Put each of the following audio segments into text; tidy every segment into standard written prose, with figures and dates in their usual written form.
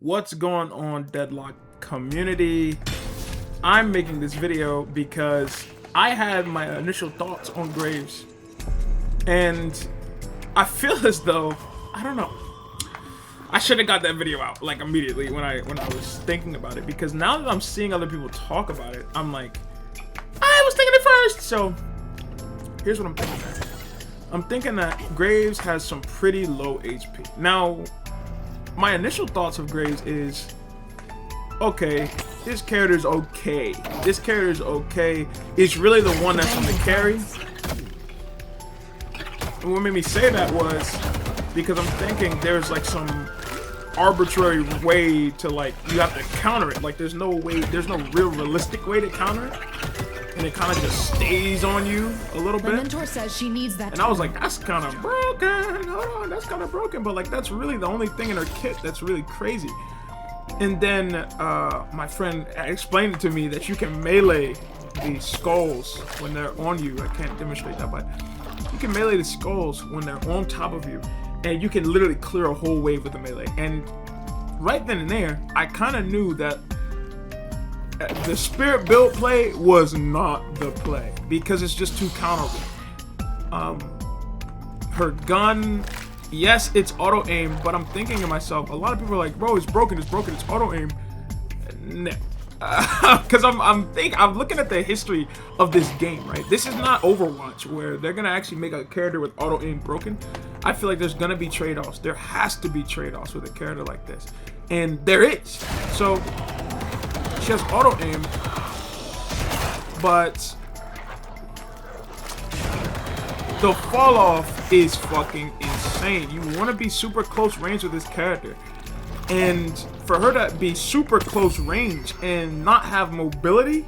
What's going on, Deadlock community? I'm making this video because I had my initial thoughts on Graves, and I feel as though, I don't know, I should have got that video out like immediately when I was thinking about it, because now that I'm seeing other people talk about it, I'm like, I was thinking it first. So here's what I'm thinking. I'm thinking that Graves has some pretty low HP. Now, my initial thoughts of Graves is, okay, this character's okay. This character's okay. It's really the one that's on the carry. And what made me say that was because I'm thinking there's like some arbitrary way to, like, you have to counter it. Like, there's no way, there's no real realistic way to counter it. And it kind of just stays on you a little bit. My mentor says she needs that. And I was like, that's kind of broken. Hold on, that's kind of broken. But like, that's really the only thing in her kit that's really crazy. And then my friend explained it to me that you can melee the skulls when they're on you. I can't demonstrate that, but you can melee the skulls when they're on top of you, and you can literally clear a whole wave with the melee. And right then and there, I kind of knew that the spirit build play was not the play, because it's just too counterable. Her gun, yes, it's auto aim, but I'm thinking to myself, a lot of people are like, bro, it's broken, it's auto aim. No. Because I'm looking at the history of this game, right? This is not Overwatch where they're gonna actually make a character with auto aim broken. I feel like there's gonna be trade-offs. There has to be trade-offs with a character like this, and there is. So she has auto aim, but the fall off is fucking insane. You want to be super close range with this character, and for her to be super close range and not have mobility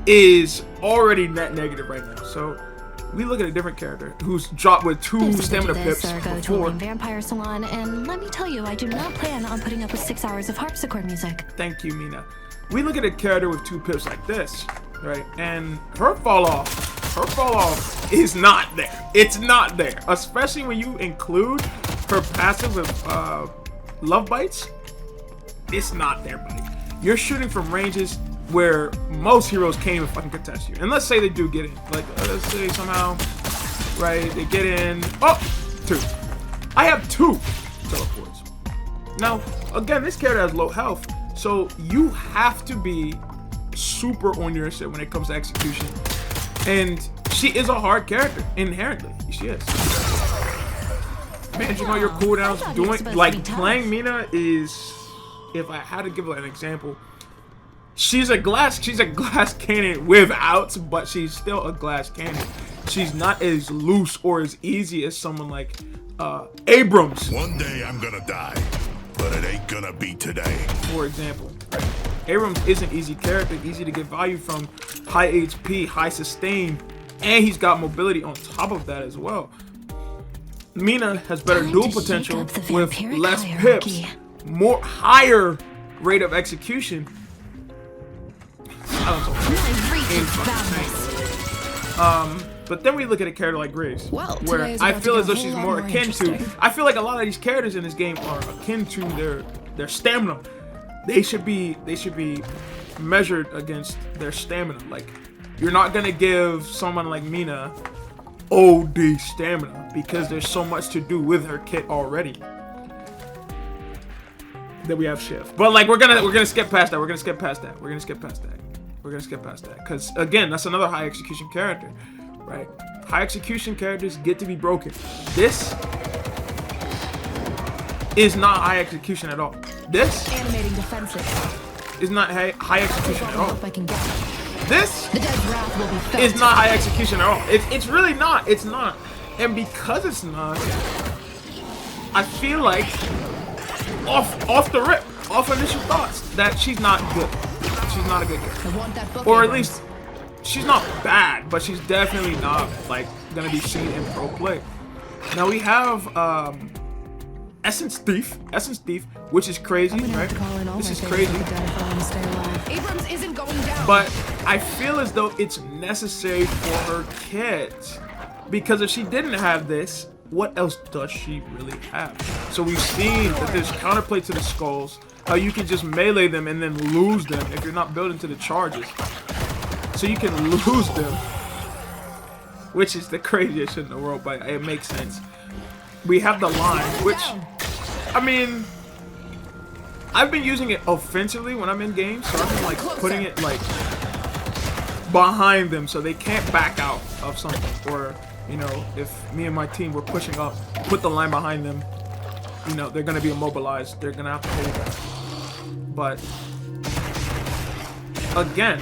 is already net negative right now. So we look at a different character who's dropped with 2 stamina pips before. Vampire Salon, and let me tell you, I do not plan on putting up with 6 hours of harpsichord music. Thank you, Mina. We look at a character with 2 pips like this, right? And her fall off is not there. It's not there, especially when you include her passive with love bites. It's not there, buddy. You're shooting from ranges where most heroes can't even fucking contest you. And let's say they do get in. Like, let's say somehow, right, they get in. Oh, 2. I have 2 teleports. Now, again, this character has low health, so you have to be super on your shit when it comes to execution. And she is a hard character, inherently. She is. Managing all your cooldowns, playing Mina is, if I had to give an example, she's a glass cannon with outs, but she's still a glass cannon. She's not as loose or as easy as someone like Abrams. One day I'm gonna die, but it ain't gonna be today. For example, Abrams is an easy character, easy to get value from, high HP, high sustain, and he's got mobility on top of that as well. Mina has better duel potential with less pips, more higher rate of execution. But then we look at a character like Graves, where I feel as though she's more akin to. I feel like a lot of these characters in this game are akin to their stamina. They should be measured against their stamina. Like, you're not gonna give someone like Mina OD stamina because there's so much to do with her kit already. Then we have Shift, but like we're gonna skip past that. We're gonna skip past that because again, that's another high execution character, right? High execution characters get to be broken. This is not high execution at all. This is not high execution at all. This is not high execution at all. It's really not. It's not. And because it's not, I feel like off the rip, off initial thoughts, that she's not good. She's not a good character. Or at least, she's not bad, but she's definitely not like gonna be seen in pro play. Now we have Essence Thief, which is crazy, right? This is crazy. Abrams isn't going down. But I feel as though it's necessary for her kit, because if she didn't have this, what else does she really have? So we've seen that there's counterplay to the skulls. How you can just melee them and then lose them if you're not building to the charges. So you can lose them, which is the craziest shit in the world, but it makes sense. We have the line, which, I mean, I've been using it offensively when I'm in games, so I've been like putting it like behind them so they can't back out of something. Or, you know, if me and my team were pushing up, put the line behind them, you know, they're gonna be immobilized. They're gonna have to hold that. But again,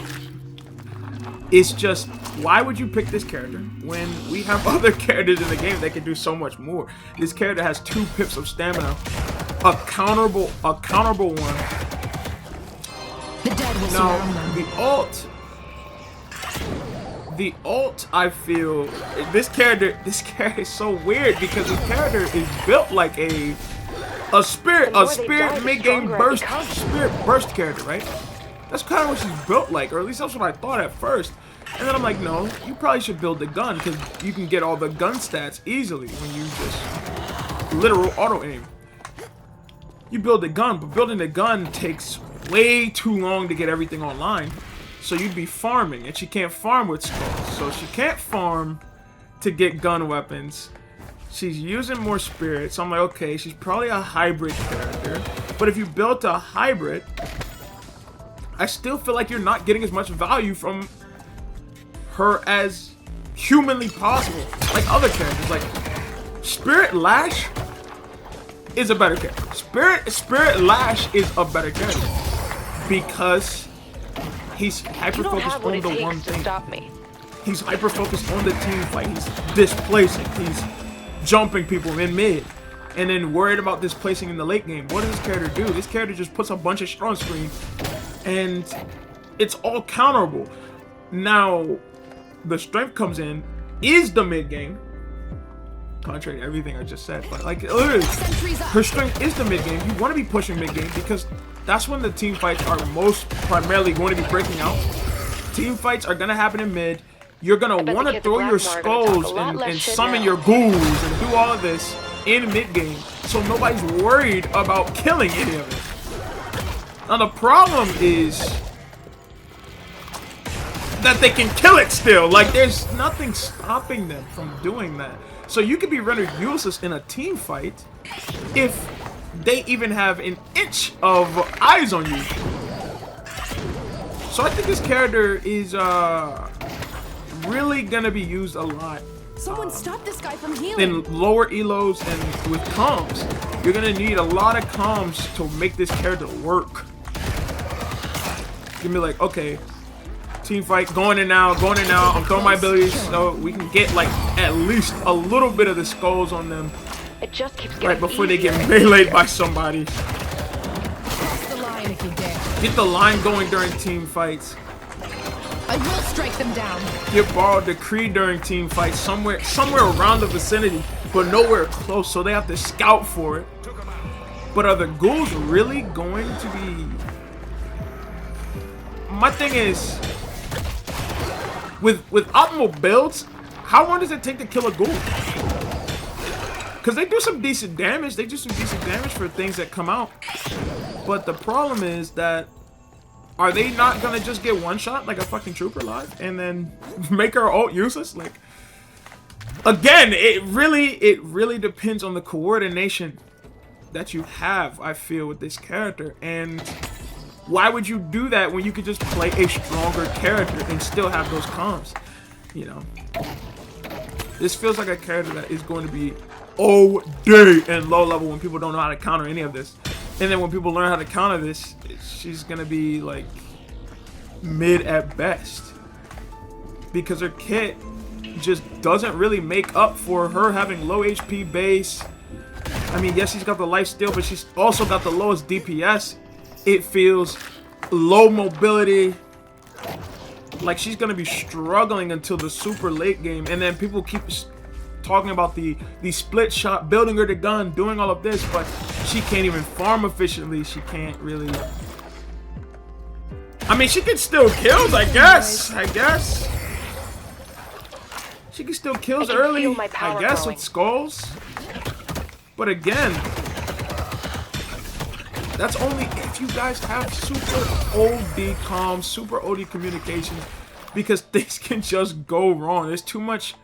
it's just, why would you pick this character when we have other characters in the game that can do so much more? This character has 2 pips of stamina, a counterable one. The dead will Now, surround them. the ult, I feel this character is so weird because this character is built like a spirit mid-game burst character, right? That's kind of what she's built like, or at least that's what I thought at first. And then I'm like, no, you probably should build the gun because you can get all the gun stats easily when you just literal auto aim. You build the gun, but building the gun takes way too long to get everything online. So you'd be farming, and she can't farm with skulls. So she can't farm to get gun weapons. She's using more spirit, so I'm like, okay, she's probably a hybrid character. But if you built a hybrid, I still feel like you're not getting as much value from her as humanly possible. Like other characters, like Spirit Lash is a better character. Spirit Lash is a better character because he's hyper focused on the one thing. Stop me. He's hyper focused on the team fight. He's displacing. He's jumping people in mid, and then worried about displacing in the late game. What does this character do? This character just puts a bunch of strong screen, and it's all counterable. Now, the strength comes in is the mid game. Contrary to everything I just said, but like literally, her strength is the mid game. You want to be pushing mid game because that's when the team fights are most primarily going to be breaking out. Team fights are gonna happen in mid. You're gonna want to throw your skulls and summon your ghouls and do all of this in mid game, so nobody's worried about killing any of it. Now the problem is that they can kill it still. Like there's nothing stopping them from doing that. So you could be rendered useless in a team fight if they even have an inch of eyes on you. So I think this character is really gonna be used a lot. Someone stop this guy from healing. In lower elos and with comms. You're gonna need a lot of comms to make this character work. Give me like, okay, team fight, going in now, I'm throwing my abilities so we can get like at least a little bit of the skulls on them. It just keeps getting Right before they get easier. meleeed by somebody. Cross the line if you dare. Get the line going during team fights. I will strike them down. Get borrowed decree during team fights somewhere around the vicinity, but nowhere close, so they have to scout for it. But are the ghouls really going to be... My thing is, with optimal builds, how long does it take to kill a ghoul? Because they do some decent damage. They do some decent damage for things that come out. But the problem is that, are they not gonna just get one shot like a fucking trooper live and then make her ult useless? Like, again, it really depends on the coordination that you have, I feel, with this character. And why would you do that when you could just play a stronger character and still have those comms? You know, this feels like a character that is going to be OD and low level when people don't know how to counter any of this. And then when people learn how to counter this, she's gonna be like mid at best. Because her kit just doesn't really make up for her having low HP base. I mean, yes, she's got the life steal, but she's also got the lowest DPS. It feels low mobility. Like she's gonna be struggling until the super late game. And then people keep talking about the split shot, building her the gun, doing all of this, but she can't even farm efficiently. She can't really... I mean, she can still kills, I guess. She can still kills I can early, feel my power I guess, growing. with skulls. But again, that's only if you guys have super OD comms, super OD communications, because things can just go wrong. There's too much.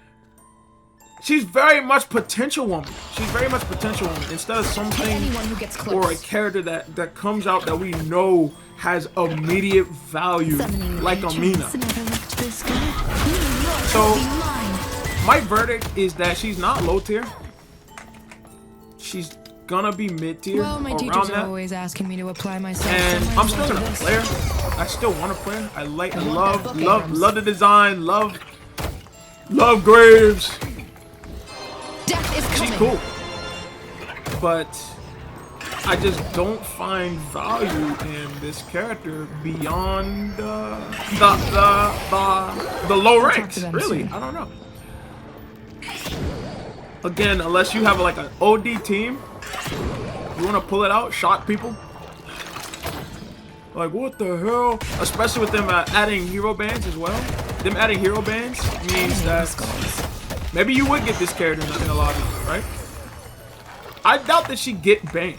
She's very much potential woman. She's very much potential woman. Instead of something Anyone who gets close. or a character that comes out that we know has immediate value, Summoning like patrons Amina. never looked this good. So, Be mine. my verdict is that she's not low tier. She's gonna be mid tier, Well, my around teachers are that. always asking me to apply myself. And so might I'm as still well gonna do this. play her. I still want to play her. I want that book, love Abrams. the design. Love Graves. Death is coming. She's cool, but I just don't find value in this character beyond the low ranks. to them Really, soon. I don't know. Again, unless you have like an OD team, you want to pull it out, shock people. Like, what the hell? Especially with them adding hero bands as well. Them adding hero bands means that maybe you would get this character in the lobby, right? I doubt that she get banned.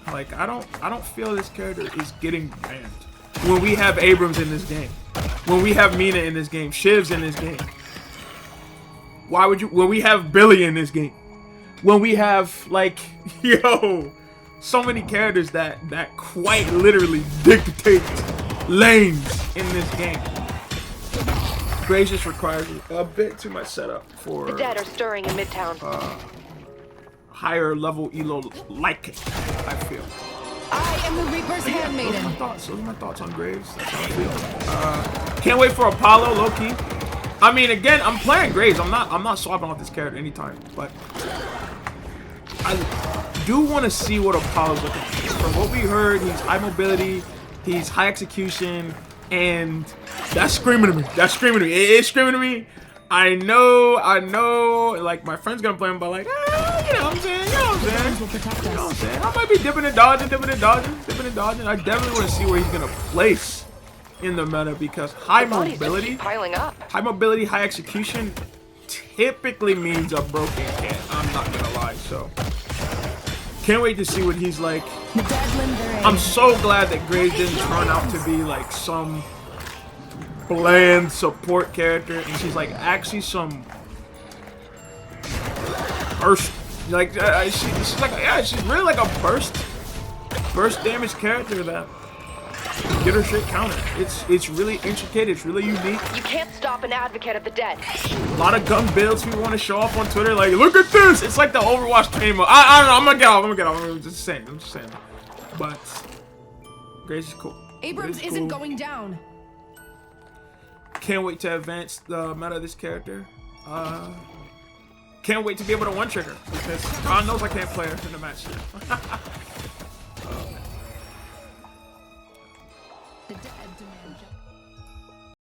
Like, I don't feel this character is getting banned. When we have Abrams in this game. When we have Mina in this game. Shiv's in this game. Why would you... When we have Billy in this game. When we have, like... Yo... So many characters that quite literally dictate lanes in this game. Graves just requires a bit too much setup for The dead are stirring in Midtown. higher level elo like it, I feel. I am the Reaper's Those are my handmaiden. thoughts. Those are my thoughts on Graves. That's how I feel. Can't wait for Apollo, low key. I mean, again, I'm playing Graves. I'm not swapping off this character anytime. But I do want to see what Apollo's looking for. From what we heard, he's high mobility, he's high execution, and that's screaming to me. That's screaming to me. It is screaming to me. I know. Like, my friend's gonna play him, but like, you know what I'm saying? You know what I'm saying? Will protect You know what I'm us. saying? I might be dipping and dodging. I definitely want to see where he's gonna place in the meta because high The bodies just mobility, keep piling up. high execution typically means a broken cat. I'm not gonna lie. So can't wait to see what he's like. The dead lend their aid. I'm so glad that Graves didn't turn out to be like some bland support character, and she's like actually some burst. Like she's like she's really like a burst damage character that can get her shit countered. It's really intricate. It's really unique. You can't stop an advocate of the dead. A lot of gun builds people want to show off on Twitter. Like, look at this. It's like the Overwatch training mode. I don't know. I'm gonna get off. I'm just saying. But Grace is cool. Abrams Grace is isn't cool. going down. Can't wait to advance the meta of this character. Can't wait to be able to one trigger because God knows I can't play her in the match. The dead demand justice.